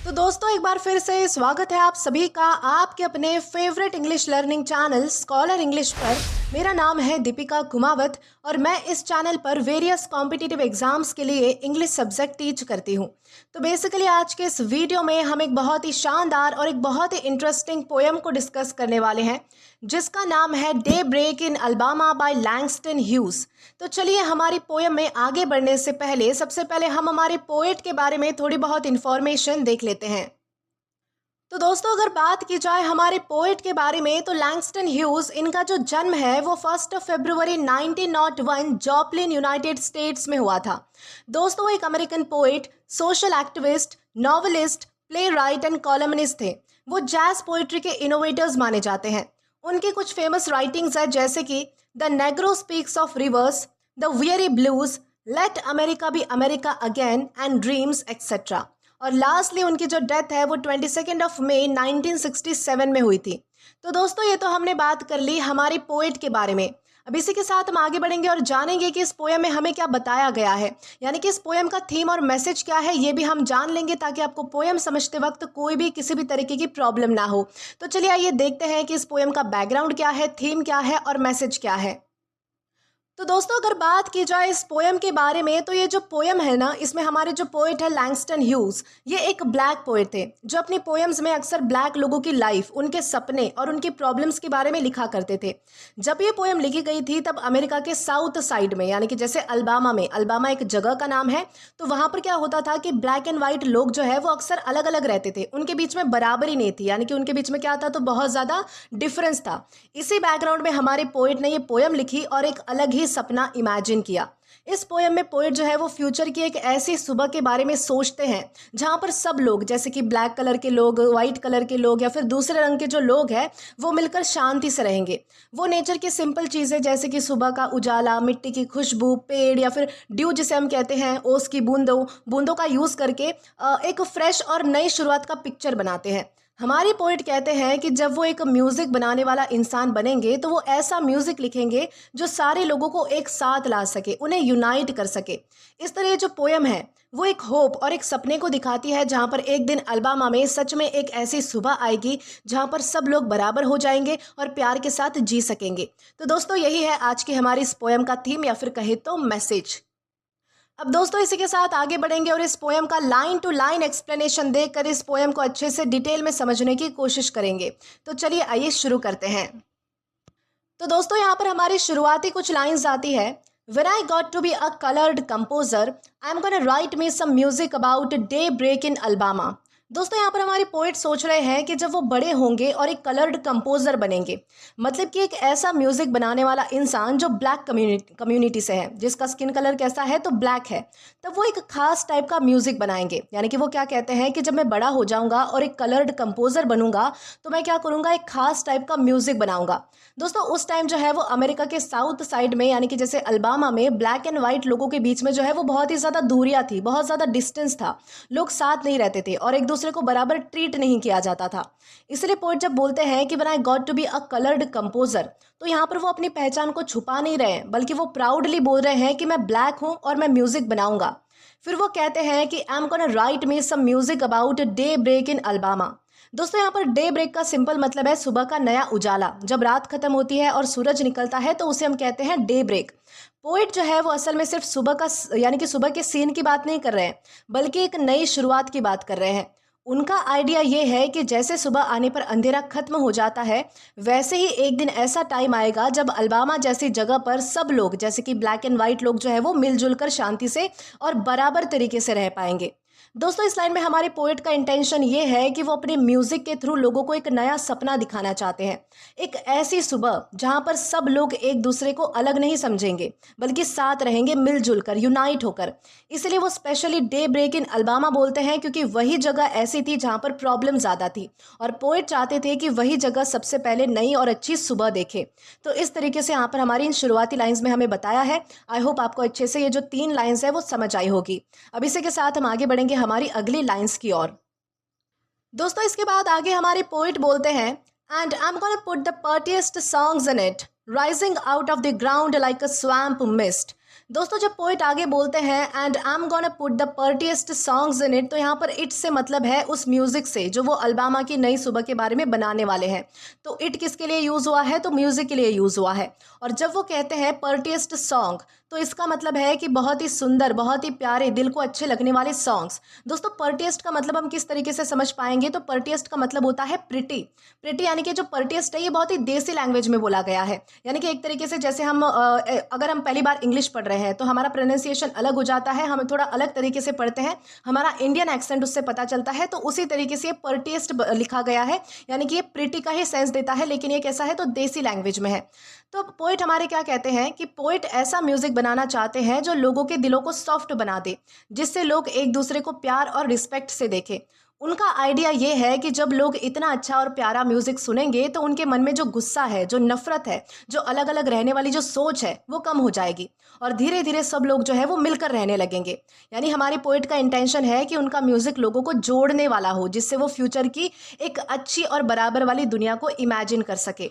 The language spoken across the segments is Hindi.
तो दोस्तों एक बार फिर से स्वागत है आप सभी का आपके अपने favourite English learning channel scholar English पर। मेरा नाम है दीपिका कुमावत और मैं इस चैनल पर वेरियस कॉम्पिटिटिव एग्जाम्स के लिए इंग्लिश सब्जेक्ट टीच करती हूँ। तो बेसिकली आज के इस वीडियो में हम एक बहुत ही शानदार और एक बहुत ही इंटरेस्टिंग पोएम को डिस्कस करने वाले हैं जिसका नाम है daybreak in Alabama by Langston Hughes. तो चलिए हमारी पोएम में आगे बढ़ने से पहले सबसे पहले हम हमारे पोएट के बारे में थोड़ी बहुत इन्फॉर्मेशन देख लेते हैं। तो दोस्तों अगर बात की जाए हमारे पोएट के बारे में तो लैंगस्टन ह्यूज इनका जो जन्म है वो 1 फरवरी 1901 जॉपलिन यूनाइटेड स्टेट्स में हुआ था। दोस्तों वो एक American poet, social activist, novelist, play right and columnist थे। वो जैज पोइट्री के इनोवेटर्स माने जाते हैं। उनकी कुछ फेमस राइटिंग्स है जैसे कि the Negro speaks of rivers, the weary blues, let America be America again and dreams etcetera. और लास्टली उनकी जो डेथ है वो 22 मई 1967 में हुई थी। तो दोस्तों ये तो हमने बात कर ली हमारी पोएट के बारे में। अब इसी के साथ हम आगे बढ़ेंगे और जानेंगे कि इस पोएम में हमें क्या बताया गया है, यानी कि इस पोएम का थीम और मैसेज क्या है ये भी हम जान लेंगे ताकि आपको पोएम समझते वक्त कोई भी किसी भी तरीके की प्रॉब्लम ना हो। तो चलिए आइए देखते हैं कि इस पोएम का बैकग्राउंड क्या है, थीम क्या है और मैसेज क्या है। तो दोस्तों अगर बात की जाए इस पोएम के बारे में तो ये जो पोएम है ना, इसमें हमारे जो पोएट है लैंगस्टन ह्यूज, ये एक ब्लैक पोएट थे जो अपनी पोएम्स में अक्सर ब्लैक लोगों की लाइफ, उनके सपने और उनकी प्रॉब्लम्स के बारे में लिखा करते थे। जब ये पोएम लिखी गई थी तब अमेरिका के साउथ साइड में, यानी कि जैसे अल्बामा में, अल्बामा एक जगह का नाम है, तो वहाँ पर क्या होता था कि ब्लैक एंड वाइट लोग जो है वो अक्सर अलग अलग रहते थे, उनके बीच में बराबरी नहीं थी, यानी कि उनके बीच में क्या था तो बहुत ज़्यादा डिफरेंस था। इसी बैकग्राउंड में हमारे पोएट ने ये पोएम लिखी और एक अलग ही सपना इमेजिन किया। इस पोएम में पोएट जो है वो फ्यूचर की एक ऐसी सुबह के बारे में सोचते हैं जहां पर सब लोग, जैसे कि ब्लैक कलर के लोग, वाइट कलर के लोग या फिर दूसरे रंग के जो लोग हैं वो मिलकर शांति से रहेंगे। वो नेचर की सिंपल चीज़ें जैसे कि सुबह का उजाला, मिट्टी की खुशबू, पेड़ या फिर ड्यू जिसे हम कहते हैं, ओस की बूंदों का यूज़ करके एक फ्रेश और नई शुरुआत का पिक्चर बनाते हैं। हमारी पोएट कहते हैं कि जब वो एक म्यूज़िक बनाने वाला इंसान बनेंगे तो वो ऐसा म्यूज़िक लिखेंगे जो सारे लोगों को एक साथ ला सके, उन्हें यूनाइट कर सके। इस तरह जो पोएम है वो एक होप और एक सपने को दिखाती है जहाँ पर एक दिन अल्बामा में सच में एक ऐसी सुबह आएगी जहाँ पर सब लोग बराबर हो जाएंगे और प्यार के साथ जी सकेंगे। तो दोस्तों यही है आज की हमारी इस पोएम का थीम या फिर कहे तो मैसेज। अब दोस्तों इसी के साथ आगे बढ़ेंगे और इस पोएम का लाइन टू लाइन एक्सप्लेनेशन देकर इस पोएम को अच्छे से डिटेल में समझने की कोशिश करेंगे। तो चलिए आइए शुरू करते हैं। तो दोस्तों यहाँ पर हमारी शुरुआती कुछ लाइंस आती है। When I got to be a colored composer, I'm gonna write me some music about daybreak in Alabama. दोस्तों यहाँ पर हमारे पोएट सोच रहे हैं कि जब वो बड़े होंगे और एक कलर्ड कंपोजर बनेंगे, मतलब कि एक ऐसा म्यूजिक बनाने वाला इंसान जो ब्लैक कम्युनिटी से है, जिसका स्किन कलर कैसा है तो ब्लैक है, तब वो एक खास टाइप का म्यूजिक बनाएंगे। यानी कि वो क्या कहते हैं कि जब मैं बड़ा हो जाऊंगा और एक कलर्ड कंपोजर बनूंगा तो मैं क्या करूंगा, एक खास टाइप का म्यूजिक बनाऊंगा। दोस्तों उस टाइम जो है वो अमेरिका के साउथ साइड में, यानी कि जैसे अल्बामा में, ब्लैक एंड वाइट लोगों के बीच में जो है वो बहुत ही ज़्यादा दूरियां थी, बहुत ज़्यादा डिस्टेंस था, लोग साथ नहीं रहते थे और एक दूसरे को बराबर ट्रीट नहीं किया जाता था। इसलिए पोएट जब बोलते हैं कि when I got to be a coloured composer, तो यहाँ पर वो अपनी पहचान को छुपा नहीं रहे हैं, बल्कि वो प्राउडली बोल रहे हैं कि मैं ब्लैक हूँ और मैं म्यूजिक बनाऊंगा। फिर वो कहते हैं कि I am gonna write me some music about daybreak in Alabama. दोस्तों यहाँ पर डे ब्रेक का सिंपल मतलब है सुबह का नया उजाला। जब रात खत्म होती है और सूरज निकलता है तो उसे हम कहते हैं डे ब्रेक। पोएट जो है वो असल में सिर्फ सुबह का, यानी कि सुबह के सीन की बात नहीं कर रहे हैं, बल्कि एक नई शुरुआत की बात कर रहे हैं। उनका आइडिया ये है कि जैसे सुबह आने पर अंधेरा खत्म हो जाता है, वैसे ही एक दिन ऐसा टाइम आएगा जब अल्बामा जैसी जगह पर सब लोग, जैसे कि ब्लैक एंड वाइट लोग जो है वो मिलजुल कर शांति से और बराबर तरीके से रह पाएंगे। दोस्तों इस लाइन में हमारे पोएट का इंटेंशन ये है कि वो अपने म्यूजिक के थ्रू लोगों को एक नया सपना दिखाना चाहते हैं, एक ऐसी सुबह जहां पर सब लोग एक दूसरे को अलग नहीं समझेंगे बल्कि साथ रहेंगे मिलजुल कर, यूनाइट होकर। इसलिए वो specially daybreak in Alabama बोलते हैं क्योंकि वही जगह ऐसी थी जहां पर प्रॉब्लम ज़्यादा थी और पोएट चाहते थे कि वही जगह सबसे पहले नई और अच्छी सुबह देखे। तो इस तरीके से यहाँ पर हमारी इन शुरुआती लाइन्स में हमें बताया है। आई होप आपको अच्छे से ये जो 3 लाइन्स है वो समझ आई होगी। अब इसी के साथ हम आगे बढ़ेंगे हमारी अगली लाइंस की ओर। दोस्तों इसके बाद आगे हमारे पोएट बोलते हैं, and I am gonna put the prettiest songs in it, rising out of the ground like a swamp mist. दोस्तों जब पोइट आगे बोलते हैं and I am gonna put the prettiest songs in it, तो यहाँ पर इट से मतलब है उस म्यूजिक से जो वो अलबामा की नई सुबह के बारे में बनाने वाले हैं। तो इट किसके लिए यूज़ हुआ है, तो म्यूजिक के लिए यूज़ हुआ है। और जब वो कहते हैं पर्टिएस्ट सॉन्ग, तो इसका मतलब है कि बहुत ही सुंदर, बहुत ही प्यारे, दिल को अच्छे लगने वाले सॉन्ग्स। दोस्तों पर्टिएस्ट का मतलब हम किस तरीके से समझ पाएंगे, तो पर्टिएस्ट का मतलब होता है प्रिटी। प्रिटी यानी कि जो पर्टिएस्ट है ये बहुत ही देसी लैंग्वेज में बोला गया है। यानी कि एक तरीके से जैसे हम अगर हम पहली बार इंग्लिश पढ़ रहे हैं तो हमारा प्रोनाउंसिएशन अलग हो जाता है, हम थोड़ा अलग तरीके से पढ़ते हैं, हमारा इंडियन एक्सेंट उससे पता चलता है। तो उसी तरीके से ये पर्टिएस्ट लिखा गया है, यानी कि ये प्रिटी का ही सेंस देता है, लेकिन ये कैसा है, तो देसी लैंग्वेज में है। तो पोइट हमारे क्या कहते हैं कि पोइट ऐसा म्यूजिक बनाना चाहते हैं जो लोगों के दिलों को सॉफ्ट बना दे, जिससे लोग एक दूसरे को प्यार और रिस्पेक्ट से देखें। उनका आइडिया ये है कि जब लोग इतना अच्छा और प्यारा म्यूजिक सुनेंगे तो उनके मन में जो गुस्सा है, जो नफरत है, जो अलग अलग रहने वाली जो सोच है वो कम हो जाएगी और धीरे धीरे सब लोग जो है वो मिलकर रहने लगेंगे। यानी हमारे पोइट का इंटेंशन है कि उनका म्यूजिक लोगों को जोड़ने वाला हो, जिससे वो फ्यूचर की एक अच्छी और बराबर वाली दुनिया को इमेजिन कर सके।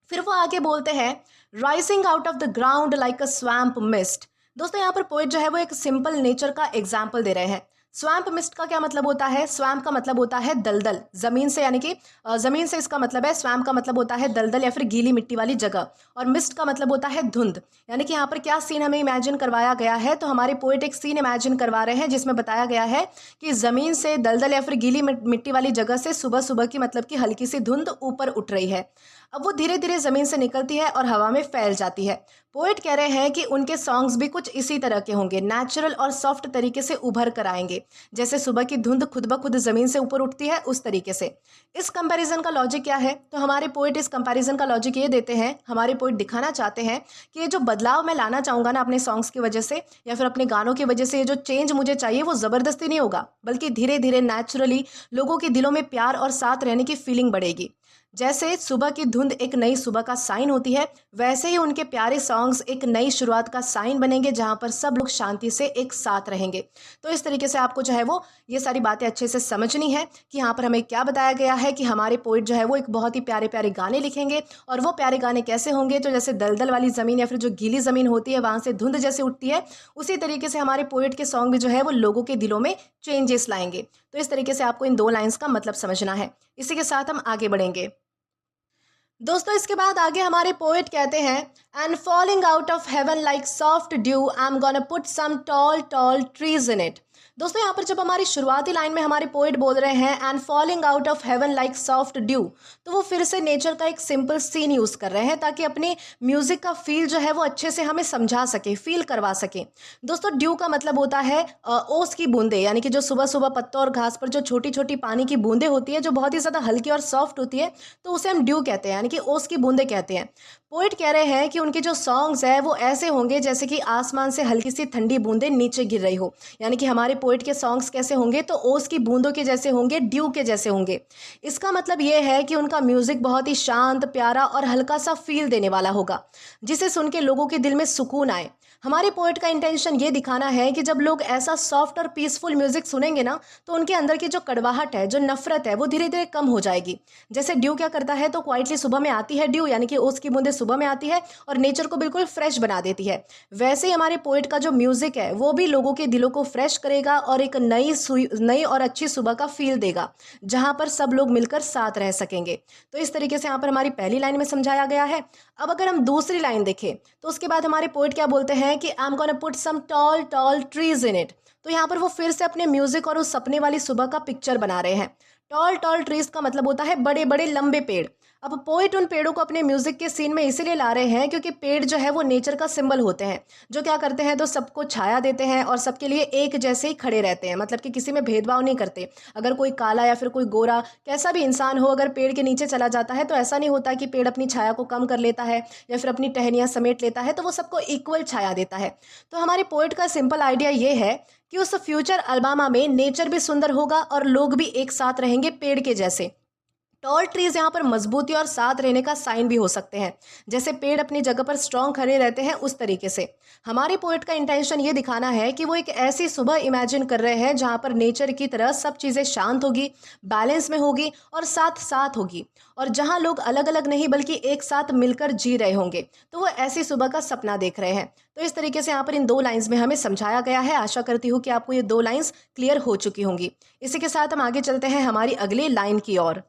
फिर वो आगे बोलते हैं rising out of the ground like a swamp mist. दोस्तों यहाँ पर पोइट जो है वो एक सिंपल नेचर का एग्जाम्पल दे रहे हैं। स्वैम्प मिस्ट का क्या मतलब होता है, स्वैम्प का मतलब होता है दलदल, जमीन से, यानी कि जमीन से इसका मतलब है। स्वैम्प का मतलब होता है दलदल या फिर गीली मिट्टी वाली जगह, और मिस्ट का मतलब होता है धुंध। यानी कि यहाँ पर क्या सीन हमें इमेजिन करवाया गया है, तो हमारे पोइट एक सीन इमेजिन करवा रहे हैं जिसमें बताया गया है कि जमीन से दलदल या फिर गीली मिट्टी वाली जगह से सुबह सुबह की मतलब कि हल्की सी धुंध ऊपर उठ रही है। अब वो धीरे धीरे जमीन से निकलती है और हवा में फैल जाती है। पोएट कह रहे हैं कि उनके सॉन्ग्स भी कुछ इसी तरह के होंगे, नेचुरल और सॉफ्ट तरीके से उभर कर आएंगे, जैसे सुबह की धुंध खुद ब खुद जमीन से ऊपर उठती है उस तरीके से। इस कंपैरिजन का लॉजिक क्या है, तो हमारे पोएट इस कंपैरिजन का लॉजिक ये देते हैं, हमारे पोएट दिखाना चाहते हैं कि ये जो बदलाव मैं लाना चाहूँगा ना अपने सॉन्ग्स की वजह से या फिर अपने गानों की वजह से, ये जो चेंज मुझे चाहिए वो ज़बरदस्ती नहीं होगा, बल्कि धीरे धीरे नेचुरली लोगों के दिलों में प्यार और साथ रहने की फीलिंग बढ़ेगी। जैसे सुबह की धुंध एक नई सुबह का साइन होती है, वैसे ही उनके प्यारे सॉन्ग्स एक नई शुरुआत का साइन बनेंगे, जहां पर सब लोग शांति से एक साथ रहेंगे। तो इस तरीके से आपको जो है वो ये सारी बातें अच्छे से समझनी है कि यहाँ पर हमें क्या बताया गया है कि हमारे पोइट जो है वो एक बहुत ही प्यारे प्यारे गाने लिखेंगे। और वो प्यारे गाने कैसे होंगे, तो जैसे दलदल वाली ज़मीन या फिर जो गीली ज़मीन होती है वहाँ से धुंध जैसे उठती है, उसी तरीके से हमारे पोइट के सॉन्ग भी जो है वो लोगों के दिलों में चेंजेस लाएंगे। तो इस तरीके से आपको इन दो लाइन्स का मतलब समझना है। इसी के साथ हम आगे बढ़ेंगे। दोस्तों इसके बाद आगे हमारे पोएट कहते हैं and falling out of heaven like soft dew I am gonna put some tall tall trees in it. दोस्तों यहाँ पर जब हमारी शुरुआती लाइन में हमारे पोएट बोल रहे हैं and falling out of heaven like soft due, तो वो फिर से नेचर का एक सिंपल सीन यूज़ कर रहे हैं ताकि अपने म्यूज़िक का फील जो है वो अच्छे से हमें समझा सके, फील करवा सके। दोस्तों ड्यू का मतलब होता है ओस की बूंदे, यानी कि जो सुबह सुबह पत्तों और घास पर जो छोटी छोटी पानी की बूंदें होती है जो बहुत ही ज़्यादा हल्की और सॉफ्ट होती है, तो उसे हम ड्यू कहते हैं, यानी कि ओस की बूंदें कहते हैं। पोइट कह रहे हैं कि उनके जो सॉन्ग्स है वो ऐसे होंगे जैसे कि आसमान से हल्की सी ठंडी बूंदें नीचे गिर रही हो। यानी कि हमारे पोइट के सॉन्ग्स कैसे होंगे, तो ओस की बूंदों के जैसे होंगे, ड्यू के जैसे होंगे। इसका मतलब ये है कि उनका म्यूजिक बहुत ही शांत, प्यारा और हल्का सा फील देने वाला होगा, जिसे सुन के लोगों के दिल में सुकून आए। हमारे पोइट का इंटेंशन ये दिखाना है कि जब लोग ऐसा सॉफ्ट और पीसफुल म्यूजिक सुनेंगे ना, तो उनके अंदर की जो कड़वाहट है, जो नफरत है, वो धीरे धीरे कम हो जाएगी। जैसे ड्यू क्या करता है, तो क्वाइटली सुबह में आती है ड्यू, यानी कि ओस की बूंदें सुबह में आती है और नेचर को बिल्कुल फ्रेश बना देती है। वैसे ही हमारे पोइट का जो म्यूजिक है वो भी लोगों के दिलों को फ्रेश करेगा और एक नई और अच्छी सुबह का फील देगा, जहां पर सब लोग मिलकर साथ रह सकेंगे। तो इस तरीके से यहाँ पर हमारी पहली लाइन में समझाया गया है। अब अगर हम दूसरी लाइन देखें तो उसके बाद हमारे पोइट क्या बोलते हैं कि I am gonna put some tall tall trees in it. तो यहाँ पर वो फिर से अपने म्यूजिक और उस सपने वाली सुबह का पिक्चर बना रहे हैं। टॉल टॉल ट्रीज का मतलब होता है बड़े बड़े लंबे पेड़। अब पोइट उन पेड़ों को अपने म्यूजिक के सीन में इसीलिए ला रहे हैं क्योंकि पेड़ जो है वो नेचर का सिंबल होते हैं, जो क्या करते हैं, तो सबको छाया देते हैं और सबके लिए एक जैसे ही खड़े रहते हैं, मतलब कि किसी में भेदभाव नहीं करते। अगर कोई काला या फिर कोई गोरा, कैसा भी इंसान हो, अगर पेड़ के नीचे चला जाता है तो ऐसा नहीं होता कि पेड़ अपनी छाया को कम कर लेता है या फिर अपनी टहनियाँ समेट लेता है, तो वो सबको इक्वल छाया देता है। तो हमारे पोइट का सिंपल आइडिया ये है कि उस फ्यूचर अलबामा में नेचर भी सुंदर होगा और लोग भी एक साथ रहेंगे पेड़ के जैसे। टॉल ट्रीज यहाँ पर मजबूती और साथ रहने का साइन भी हो सकते हैं। जैसे पेड़ अपनी जगह पर स्ट्रांग खड़े रहते हैं, उस तरीके से हमारे पोएट का इंटेंशन ये दिखाना है कि वो एक ऐसी सुबह इमेजिन कर रहे हैं जहाँ पर नेचर की तरह सब चीज़ें शांत होगी, बैलेंस में होगी और साथ साथ होगी, और जहाँ लोग अलग अलग नहीं बल्कि एक साथ मिलकर जी रहे होंगे। तो वो ऐसी सुबह का सपना देख रहे हैं। तो इस तरीके से यहाँ पर इन 2 लाइंस में हमें समझाया गया है। आशा करती हूँ कि आपको ये 2 लाइंस क्लियर हो चुकी होंगी। इसी के साथ हम आगे चलते हैं हमारी अगली लाइन की ओर।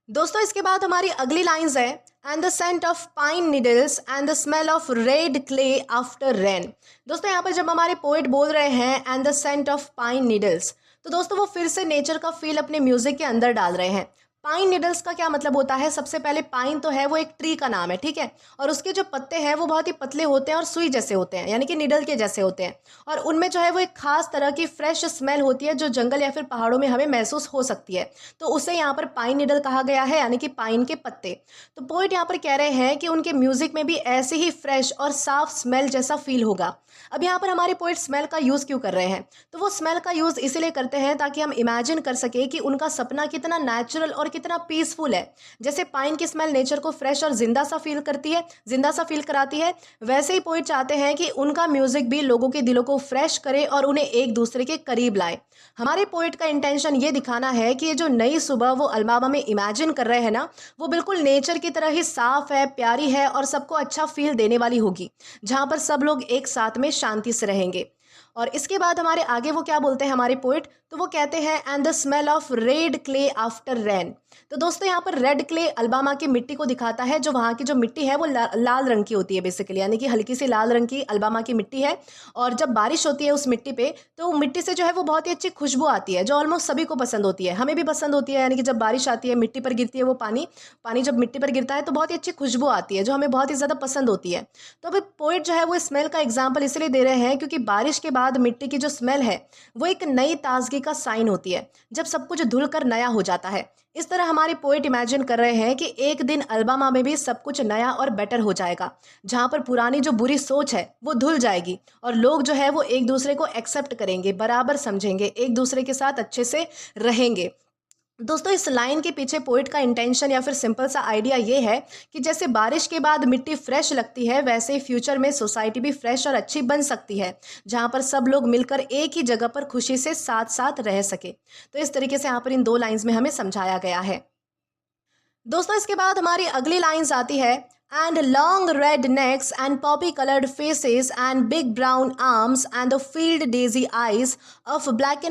दोस्तों इसके बाद हमारी अगली लाइंस है, and the scent of pine needles and the smell of red clay after rain. दोस्तों यहाँ पर जब हमारे पोएट बोल रहे हैं and the scent of pine needles, तो दोस्तों वो फिर से नेचर का फील अपने म्यूजिक के अंदर डाल रहे हैं। पाइन नीडल्स का क्या मतलब होता है? सबसे पहले पाइन तो है वो एक ट्री का नाम है, ठीक है, और उसके जो पत्ते हैं वो बहुत ही पतले होते हैं और सुई जैसे होते हैं, यानी कि निडल के जैसे होते हैं, और उनमें जो है वो एक खास तरह की फ्रेश स्मेल होती है जो जंगल या फिर पहाड़ों में हमें महसूस हो सकती है। तो उसे यहाँ पर पाइन निडल कहा गया है, यानी कि पाइन के पत्ते। तो पोएट यहाँ पर कह रहे हैं कि उनके म्यूजिक में भी ऐसे ही फ्रेश और साफ स्मेल जैसा फील होगा। अब यहाँ पर हमारे पोएट स्मेल का यूज़ क्यों कर रहे हैं? तो वो स्मेल का यूज़ इसीलिए करते हैं ताकि हम इमेजिन कर सके कि उनका सपना कितना नेचुरल और कितना पीसफुल है। जैसे पाइन की स्मेल नेचर को फ्रेश और जिंदा सा फील करती है, जिंदा सा फील कराती है, वैसे ही पोएट चाहते हैं कि उनका म्यूजिक भी लोगों के दिलों को फ्रेश करे और उन्हें एक दूसरे के करीब लाए। हमारे पोएट का इंटेंशन ये दिखाना है कि ये जो नई सुबह वो अलबामा में इमेजिन कर रहे हैं ना, वो बिल्कुल नेचर की तरह ही साफ है, प्यारी है और सबको अच्छा फील देने वाली होगी, जहाँ पर सब लोग एक साथ में शांति से रहेंगे। और इसके बाद हमारे आगे वो क्या बोलते हैं हमारे पोएट? तो वो कहते हैं and the smell of red clay after rain. तो दोस्तों यहाँ पर रेड क्ले अलबामा की मिट्टी को दिखाता है। जो वहाँ की जो मिट्टी है वो लाल रंग की होती है बेसिकली, यानी कि हल्की सी लाल रंग की अलबामा की मिट्टी है। और जब बारिश होती है उस मिट्टी पे तो मिट्टी से जो है वो बहुत ही अच्छी खुशबू आती है, जो ऑलमोस्ट सभी को पसंद होती है, हमें भी पसंद होती है। यानी कि जब बारिश आती है, मिट्टी पर गिरती है वो पानी पानी जब मिट्टी पर गिरता है तो बहुत ही अच्छी खुशबू आती है, जो हमें बहुत ही ज़्यादा पसंद होती है। तो अभी पोएट जो है वो स्मेल का एग्जाम्पल इसलिए दे रहे हैं क्योंकि बारिश के बाद मिट्टी की जो स्मेल है वो एक नई ताजगी का साइन होती है, जब सब कुछ धुल कर नया हो जाता है। इस तरह हमारे पोएट इमेजिन कर रहे हैं कि एक दिन अलबामा में भी सब कुछ नया और बेटर हो जाएगा, जहां पर पुरानी जो बुरी सोच है वो धुल जाएगी और लोग जो है वो एक दूसरे को एक्सेप्ट करेंगे, बराबर समझेंगे, एक दूसरे के साथ अच्छे से रहेंगे। दोस्तों इस लाइन के पीछे पोएट का इंटेंशन या फिर सिंपल सा आइडिया ये है कि जैसे बारिश के बाद मिट्टी फ्रेश लगती है, वैसे ही फ्यूचर में सोसाइटी भी फ्रेश और अच्छी बन सकती है, जहां पर सब लोग मिलकर एक ही जगह पर खुशी से साथ साथ रह सके। तो इस तरीके से यहाँ पर इन 2 लाइंस में हमें समझाया गया है। दोस्तों इसके बाद हमारी अगली लाइंस आती है, and long red necks and poppy colored faces and big brown arms and the field daisy eyes of black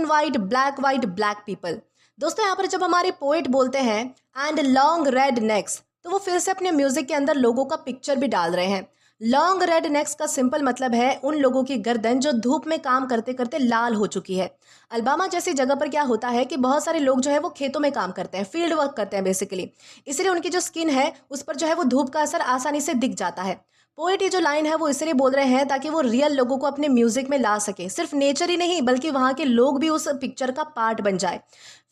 black people। दोस्तों यहाँ पर जब हमारे पोएट बोलते हैं एंड लॉन्ग रेड नेक्स, तो वो फिर से अपने म्यूजिक के अंदर लोगों का पिक्चर भी डाल रहे हैं। लॉन्ग रेड नेक्स का सिंपल मतलब है उन लोगों की गर्दन जो धूप में काम करते करते लाल हो चुकी है। अलबामा जैसी जगह पर क्या होता है कि बहुत सारे लोग जो है वो खेतों में काम करते हैं, फील्ड वर्क करते हैं बेसिकली, इसलिए उनकी जो स्किन है उस पर जो है वो धूप का असर आसानी से दिख जाता है। पोएट ये जो लाइन है वो इसलिए बोल रहे हैं ताकि वो रियल लोगों को अपने म्यूजिक में ला सके, सिर्फ नेचर ही नहीं बल्कि वहाँ के लोग भी उस पिक्चर का पार्ट बन जाए।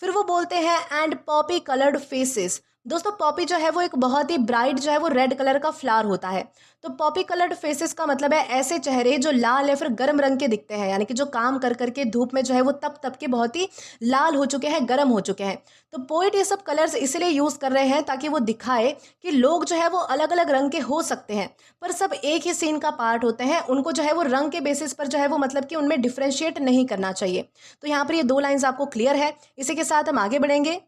फिर वो बोलते हैं एंड पॉपी कलर्ड फेसेस। दोस्तों पॉपी जो है वो एक बहुत ही ब्राइट जो है वो रेड कलर का फ्लावर होता है। तो पॉपी कलर्ड फेसेस का मतलब है ऐसे चेहरे जो लाल या फिर गर्म रंग के दिखते हैं, यानी कि जो काम कर करके धूप में जो है वो तप तप के बहुत ही लाल हो चुके हैं, गर्म हो चुके हैं। तो पोएट ये सब कलर्स इसलिए यूज़ कर रहे हैं ताकि वो दिखाए कि लोग जो है वो अलग अलग रंग के हो सकते हैं पर सब एक ही सीन का पार्ट होते हैं। उनको जो है वो रंग के बेसिस पर जो है वो मतलब कि उनमें डिफ्रेंशिएट नहीं करना चाहिए। तो यहाँ पर ये 2 लाइन्स आपको क्लियर है। इसी के साथ हम आगे बढ़ेंगे।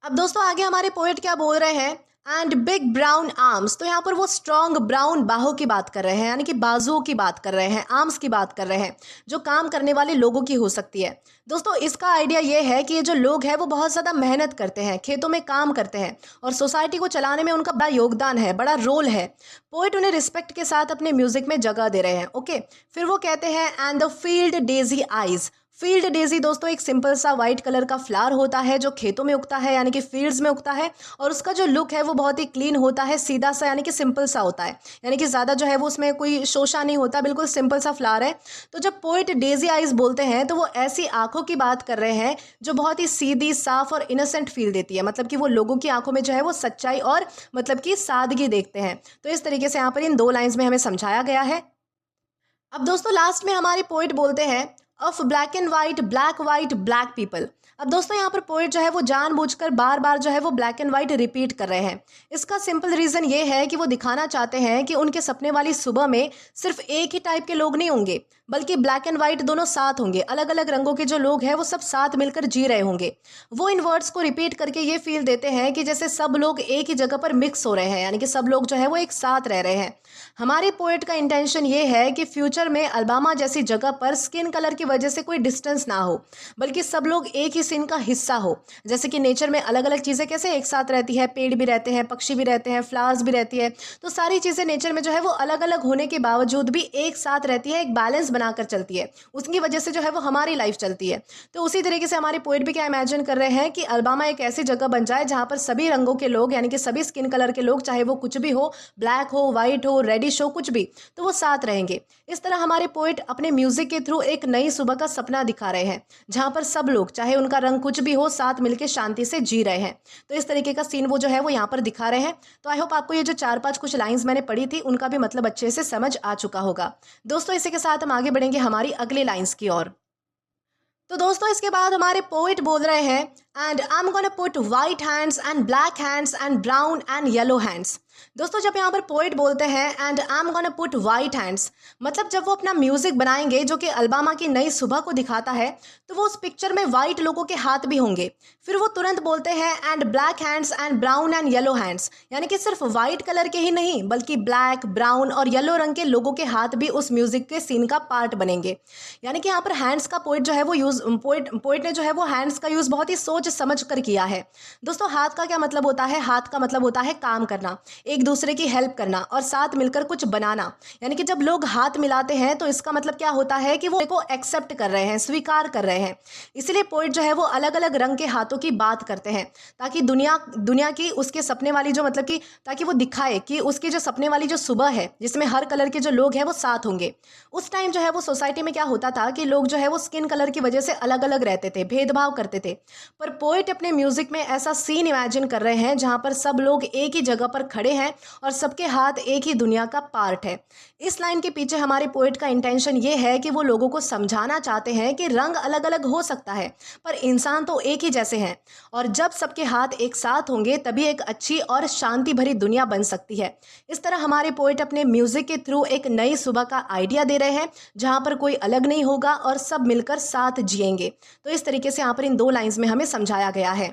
अब दोस्तों आगे हमारे पोएट क्या बोल रहे हैं, एंड बिग ब्राउन आर्म्स। तो यहाँ पर वो स्ट्रॉन्ग ब्राउन बाहों की बात कर रहे हैं, यानी कि बाजुओं की बात कर रहे हैं, आर्म्स की बात कर रहे हैं, जो काम करने वाले लोगों की हो सकती है। दोस्तों इसका आइडिया ये है कि ये जो लोग हैं वो बहुत ज़्यादा मेहनत करते हैं, खेतों में काम करते हैं और सोसाइटी को चलाने में उनका बड़ा योगदान है, बड़ा रोल है। पोएट उन्हें रिस्पेक्ट के साथ अपने म्यूजिक में जगह दे रहे हैं। ओके, फिर वो कहते हैं and the field Daisy eyes. Field Daisy दोस्तों एक सिंपल सा वाइट कलर का फ्लावर होता है जो खेतों में उगता है, यानी कि फील्ड्स में उगता है, और उसका जो लुक है वो बहुत ही क्लीन होता है, सीधा सा यानी कि सिंपल सा होता है, यानी कि ज़्यादा जो है वो उसमें कोई शोशा नहीं होता, बिल्कुल सिंपल सा फ्लावर है। तो जब पोएट डेजी आइज बोलते हैं तो वो ऐसी आंखों की बात कर रहे हैं जो बहुत ही सीधी, साफ और इनोसेंट फील देती है, मतलब कि वो लोगों की आंखों में जो है वो सच्चाई और मतलब कि सादगी देखते हैं। तो इस तरीके से यहाँ पर इन 2 लाइन्स में हमें समझाया गया है। अब दोस्तों लास्ट में हमारे पोएट बोलते हैं of black and white black people. अब दोस्तों यहाँ पर पोएट जो है वो जानबूझकर बार बार जो है वो ब्लैक एंड वाइट रिपीट कर रहे हैं। इसका सिंपल रीज़न ये है कि वो दिखाना चाहते हैं कि उनके सपने वाली सुबह में सिर्फ एक ही टाइप के लोग नहीं होंगे, बल्कि ब्लैक एंड वाइट दोनों साथ होंगे। अलग अलग रंगों के जो लोग हैं वो सब साथ मिलकर जी रहे होंगे। वो इन वर्ड्स को रिपीट करके ये फील देते हैं कि जैसे सब लोग एक ही जगह पर मिक्स हो रहे हैं, यानी कि सब लोग जो है वो एक साथ रह रहे हैं। हमारे पोएट का इंटेंशन ये है कि फ्यूचर में अलबामा जैसी जगह पर स्किन कलर की वजह से कोई डिस्टेंस ना हो, बल्कि सब लोग एक ही सीन का हिस्सा हो। जैसे कि नेचर में अलग अलग चीज़ें कैसे एक साथ रहती है, पेड़ भी रहते हैं, पक्षी भी रहते हैं, फ्लावर्स भी रहती है, तो सारी चीज़ें नेचर में जो है वो अलग अलग होने के बावजूद भी एक साथ रहती है, एक बैलेंस बनाकर चलती है। उसकी वजह से जो है वो हमारी लाइफ चलती है। तो उसी तरीके से हमारे पोएट भी क्या इमेजिन कर रहे हैं कि अलबामा एक ऐसी जगह बन जाए जहाँ पर सभी रंगों के लोग, यानी कि सभी स्किन कलर के लोग, चाहे वो कुछ भी हो, ब्लैक हो, वाइट हो, रेडिश हो, कुछ भी, तो वो साथ रहेंगे। इस तरह हमारे पोएट अपने म्यूजिक के थ्रू एक नई सुबह का सपना दिखा रहे हैं, जहां पर सब लोग, चाहे उनका रंग कुछ भी हो, साथ मिलकर शांति से जी रहे हैं। तो इस तरीके का सीन वो जो है वो यहाँ पर दिखा रहे हैं। तो आई होप आपको ये जो 4-5 कुछ लाइंस मैंने पढ़ी थी उनका भी मतलब अच्छे से समझ आ चुका होगा। दोस्तों इसी के साथ हम आगे बढ़ेंगे हमारी अगली लाइंस की ओर। तो दोस्तों इसके बाद हमारे पोएट बोल रहे हैं, and I am gonna put white hands and black hands and brown and yellow hands. दोस्तों जब यहाँ पर पोएट बोलते हैं and I am gonna put white hands, मतलब जब वो अपना म्यूजिक बनाएंगे जो कि अलबामा की नई सुबह को दिखाता है, तो वो उस पिक्चर में वाइट लोगों के हाथ भी होंगे। फिर वो तुरंत बोलते हैं and black hands and brown and yellow hands, यानी कि सिर्फ वाइट कलर के ही नहीं बल्कि ब्लैक, ब्राउन और येलो रंग के लोगों के हाथ भी उस म्यूजिक के सीन का पार्ट बनेंगे। यानी कि यहाँ पर हैंड्स का पोएट जो है वो यूज पोएट ने जो है वो हैंड्स का यूज बहुत ही सोच समझ कर किया है। दोस्तों हाथ का क्या मतलब होता है? हाथ का मतलब होता है काम करना, एक दूसरे की हेल्प करना और साथ मिलकर कुछ बनाना। यानी कि जब लोग हाथ मिलाते हैं तो इसका मतलब क्या होता है कि वो को एक्सेप्ट कर रहे हैं, स्वीकार कर रहे हैं। इसलिए पोएट जो है वो अलग अलग रंग के हाथों की बात करते हैं, ताकि दुनिया की उसके सपने वाली जो मतलब कि ताकि वो दिखाए कि उसकी जो सपने वाली जो सुबह है जिसमें हर कलर के जो लोग हैं वो साथ होंगे। उस टाइम जो है वो सोसाइटी में क्या होता था कि लोग जो है वो स्किन कलर की वजह से अलग अलग रहते थे, भेदभाव करते थे। पर पोएट अपने म्यूजिक में ऐसा सीन इमेजिन कर रहे हैं जहां पर सब लोग एक ही जगह पर खड़े हैं और सबके हाथ एक ही दुनिया का पार्ट है। इस लाइन के पीछे हमारे पोएट का इंटेंशन ये है कि वो लोगों को समझाना चाहते हैं कि रंग अलग अलग हो सकता है पर इंसान तो एक ही जैसे हैं, और जब सबके हाथ एक साथ होंगे तभी एक अच्छी और शांति भरी दुनिया बन सकती है। इस तरह हमारे पोएट अपने म्यूजिक के थ्रू एक नई सुबह का आइडिया दे रहे हैं जहां पर कोई अलग नहीं होगा और सब मिलकर साथ जिएंगे। तो इस तरीके से यहाँ पर इन 2 लाइंस में हमें समझाया गया है।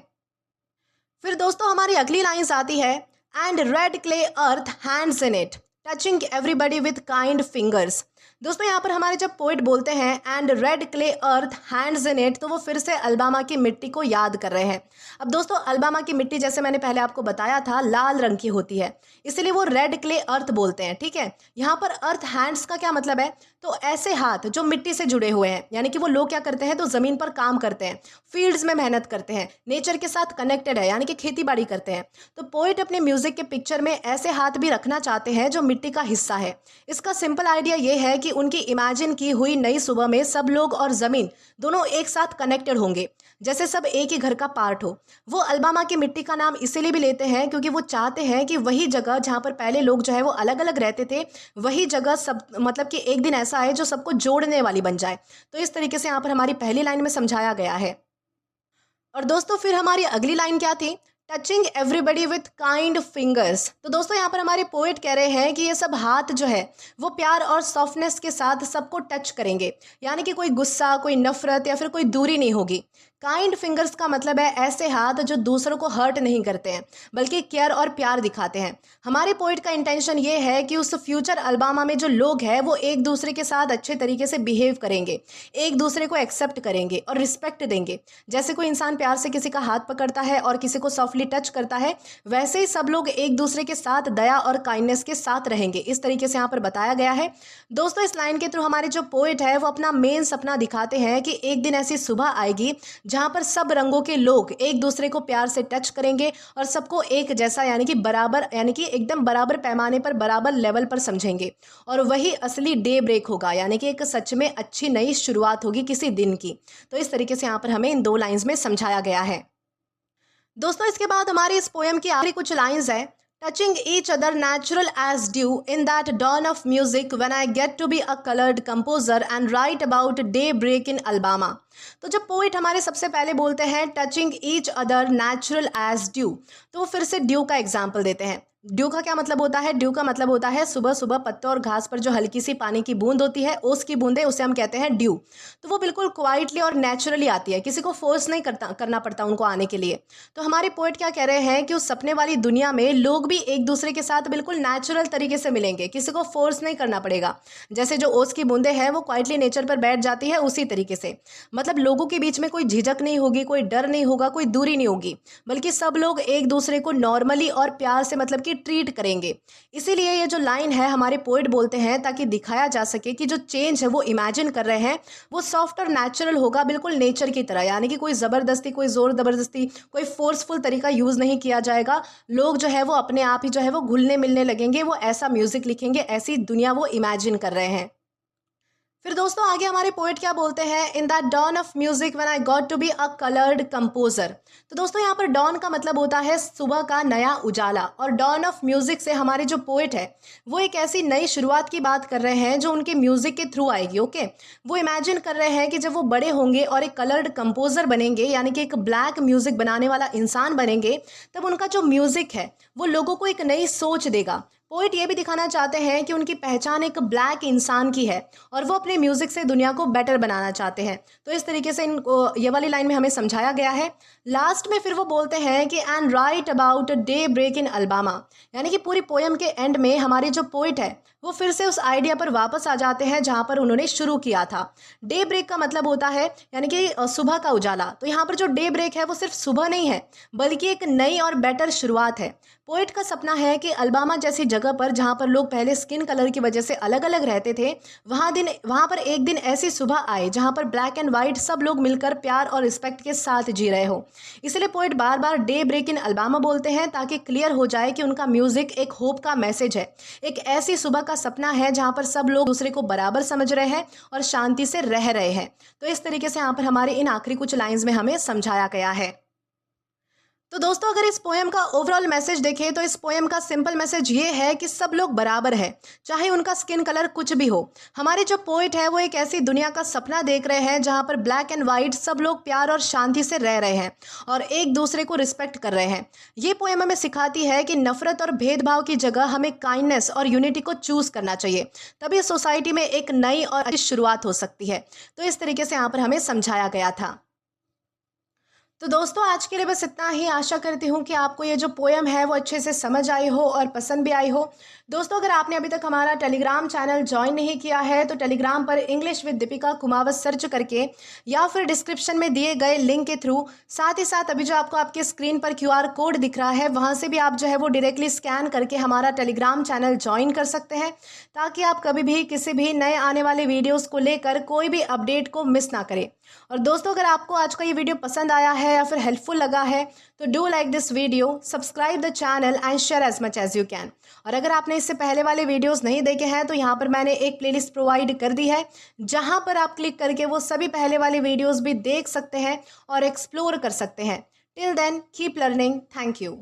फिर दोस्तों हमारी अगली लाइंस आती है, and red clay earth hands in it touching everybody with kind fingers. दोस्तों यहाँ पर हमारे जब पोएट बोलते हैं and red clay earth hands in it, तो वो फिर से अलबामा की मिट्टी को याद कर रहे हैं। अब दोस्तों अलबामा की मिट्टी जैसे मैंने पहले आपको बताया था लाल रंग की होती है, इसलिए वो रेड क्ले अर्थ बोलते हैं। ठीक है, यहाँ पर अर्थ हैंड्स का क्या मतलब है? तो ऐसे हाथ जो मिट्टी से जुड़े हुए हैं, यानी कि वो लोग क्या करते हैं तो ज़मीन पर काम करते हैं, फील्ड्स में मेहनत करते हैं, नेचर के साथ कनेक्टेड है, यानी कि खेती बाड़ी करते हैं। तो पोएट अपने म्यूजिक के पिक्चर में ऐसे हाथ भी रखना चाहते हैं जो मिट्टी का हिस्सा है। इसका सिंपल आइडिया ये है कि उनकी इमेजिन की हुई नई सुबह में सब लोग और ज़मीन दोनों एक साथ कनेक्टेड होंगे, जैसे सब एक ही घर का पार्ट हो। वो अलबामा की मिट्टी का नाम इसीलिए भी लेते हैं क्योंकि वो चाहते हैं कि वही जगह जहाँ पर पहले लोग जो है वो अलग अलग रहते थे, वही जगह सब मतलब कि एक दिन ऐसा है जो सबको जोड़ने वाली बन जाए। तो इस तरीके से यहाँ पर हमारी पहली लाइन में समझाया गया है। और दोस्तों फिर हमारी अगली लाइन क्या थी? Touching everybody with kind fingers. तो दोस्तों यहाँ पर हमारे पोएट कह रहे हैं कि ये सब हाथ जो है वो प्यार और सॉफ्टनेस के साथ सबको टच करेंगे, यानी कि कोई गुस्सा, कोई नफरत या फिर कोई दूरी नहीं होगी। काइंड फिंगर्स का मतलब है ऐसे हाथ जो दूसरों को हर्ट नहीं करते हैं बल्कि केयर और प्यार दिखाते हैं। हमारे पोएट का इंटेंशन ये है कि उस फ्यूचर अलबामा में जो लोग हैं वो एक दूसरे के साथ अच्छे तरीके से बिहेव करेंगे, एक दूसरे को एक्सेप्ट करेंगे और रिस्पेक्ट देंगे। जैसे कोई इंसान प्यार से किसी का हाथ पकड़ता है और किसी को सॉफ्टली टच करता है, वैसे ही सब लोग एक दूसरे के साथ दया और काइंडनेस के साथ रहेंगे। इस तरीके से यहाँ पर बताया गया है। दोस्तों इस लाइन के थ्रू हमारे जो पोएट है वो अपना मेन सपना दिखाते हैं कि एक दिन ऐसी सुबह आएगी जहां पर सब रंगों के लोग एक दूसरे को प्यार से टच करेंगे और सबको एक जैसा, यानी कि बराबर, यानी कि एकदम बराबर पैमाने पर, बराबर लेवल पर समझेंगे। और वही असली डे ब्रेक होगा, यानी कि एक सच में अच्छी नई शुरुआत होगी किसी दिन की। तो इस तरीके से यहाँ पर हमें इन 2 लाइंस में समझाया गया है। दोस्तों इसके बाद हमारी इस पोएम की आखिरी कुछ लाइंस है, touching each other natural as dew in that dawn of music when I get to be a colored composer and write about daybreak in Alabama। तो जब पोइट हमारे सबसे पहले बोलते हैं touching each other natural as dew, तो वो फिर से ड्यू का एग्जाम्पल देते हैं। ड्यू का क्या मतलब होता है? ड्यू का मतलब होता है सुबह सुबह पत्तों और घास पर जो हल्की सी पानी की बूंद होती है, ओस की बूंदें, उसे हम कहते हैं ड्यू। तो वो बिल्कुल क्वाइटली और नेचुरली आती है, किसी को फोर्स नहीं करना पड़ता उनको आने के लिए। तो हमारे पोइट क्या कह रहे हैं कि उस सपने वाली दुनिया में लोग भी एक दूसरे के साथ बिल्कुल नेचुरल तरीके से मिलेंगे, किसी को फोर्स नहीं करना पड़ेगा। जैसे जो ओस की बूंदें हैं वो क्वाइटली नेचर पर बैठ जाती है, उसी तरीके से मतलब लोगों के बीच में कोई झिझक नहीं होगी, कोई डर नहीं होगा, कोई दूरी नहीं होगी, बल्कि सब लोग एक दूसरे को नॉर्मली और प्यार से मतलब कि ट्रीट करेंगे। इसीलिए ये जो लाइन है हमारे पोइट बोलते हैं ताकि दिखाया जा सके कि जो चेंज है वो इमेजिन कर रहे हैं वो सॉफ्ट और नेचुरल होगा, बिल्कुल नेचर की तरह। यानी कि कोई ज़बरदस्ती, कोई ज़ोर ज़बरदस्ती, कोई फोर्सफुल तरीका यूज़ नहीं किया जाएगा। लोग जो है वो अपने आप ही जो है वो घुलने मिलने लगेंगे, वो ऐसा म्यूज़िक लिखेंगे, ऐसी दुनिया वो इमेजिन कर रहे हैं। फिर दोस्तों आगे हमारे पोएट क्या बोलते हैं, in that dawn of music when I got to be a coloured composer. तो दोस्तों यहाँ पर डॉन का मतलब होता है सुबह का नया उजाला, और डॉन ऑफ म्यूजिक से हमारे जो पोएट है वो एक ऐसी नई शुरुआत की बात कर रहे हैं जो उनके म्यूजिक के थ्रू आएगी। ओके, वो इमेजिन कर रहे हैं कि जब वो बड़े होंगे और एक कलर्ड कंपोजर बनेंगे, यानी कि एक ब्लैक म्यूजिक बनाने वाला इंसान बनेंगे, तब उनका जो म्यूजिक है वो लोगों को एक नई सोच देगा। पोइट ये भी दिखाना चाहते हैं कि उनकी पहचान एक ब्लैक इंसान की है और वो अपने म्यूजिक से दुनिया को बेटर बनाना चाहते हैं। तो इस तरीके से इनको ये वाली लाइन में हमें समझाया गया है। लास्ट में फिर वो बोलते हैं कि and write about daybreak in Alabama, यानी कि पूरी पोयम के एंड में हमारे जो पोइट है वो फिर से उस आइडिया पर वापस आ जाते हैं जहाँ पर उन्होंने शुरू किया था। डे ब्रेक का मतलब होता है यानी कि सुबह का उजाला। तो यहाँ पर जो डे ब्रेक है वो सिर्फ सुबह नहीं है बल्कि एक नई और बेटर शुरुआत है। पोइट का सपना है कि अल्बामा जैसी जगह पर जहाँ पर लोग पहले स्किन कलर की वजह से अलग अलग रहते थे, वहाँ पर एक दिन ऐसी सुबह आए जहाँ पर ब्लैक एंड वाइट सब लोग मिलकर प्यार और रिस्पेक्ट के साथ जी रहे हो। इसलिए पोइट बार बार डे ब्रेक इन अल्बामा बोलते हैं ताकि क्लियर हो जाए कि उनका म्यूजिक एक होप का मैसेज है, एक ऐसी सुबह का सपना है जहाँ पर सब लोग दूसरे को बराबर समझ रहे हैं और शांति से रह रहे हैं। तो इस तरीके से यहाँ पर हमारे इन आखिरी कुछ लाइंस में हमें समझाया गया है। तो दोस्तों अगर इस पोएम का ओवरऑल मैसेज देखें तो इस पोएम का सिंपल मैसेज ये है कि सब लोग बराबर है, चाहे उनका स्किन कलर कुछ भी हो। हमारे जो पोइट है वो एक ऐसी दुनिया का सपना देख रहे हैं जहाँ पर ब्लैक एंड वाइट सब लोग प्यार और शांति से रह रहे हैं और एक दूसरे को रिस्पेक्ट कर रहे हैं। ये पोएम हमें सिखाती है कि नफरत और भेदभाव की जगह हमें काइंडनेस और यूनिटी को चूज़ करना चाहिए, तभी सोसाइटी में एक नई और अच्छी शुरुआत हो सकती है। तो इस तरीके से यहाँ पर हमें समझाया गया था। तो दोस्तों आज के लिए बस इतना ही। आशा करती हूँ कि आपको ये जो पोएम है वो अच्छे से समझ आई हो और पसंद भी आई हो। दोस्तों अगर आपने अभी तक हमारा टेलीग्राम चैनल ज्वाइन नहीं किया है तो टेलीग्राम पर English with Deepika Kumawat search करके या फिर डिस्क्रिप्शन में दिए गए लिंक के थ्रू, साथ ही साथ अभी जो आपको आपके स्क्रीन पर QR कोड दिख रहा है वहाँ से भी आप जो है वो डायरेक्टली स्कैन करके हमारा टेलीग्राम चैनल ज्वाइन कर सकते हैं, ताकि आप कभी भी किसी भी नए आने वाले वीडियोज़ को लेकर कोई भी अपडेट को मिस ना करें। और दोस्तों अगर आपको आज का ये वीडियो पसंद आया है या फिर हेल्पफुल लगा है तो do like this video, subscribe the channel and share as much as you can. और अगर आपने इससे पहले वाले वीडियोस नहीं देखे हैं तो यहाँ पर मैंने एक प्लेलिस्ट प्रोवाइड कर दी है जहाँ पर आप क्लिक करके वो सभी पहले वाले वीडियोस भी देख सकते हैं और एक्सप्लोर कर सकते हैं। Till then keep learning. Thank you.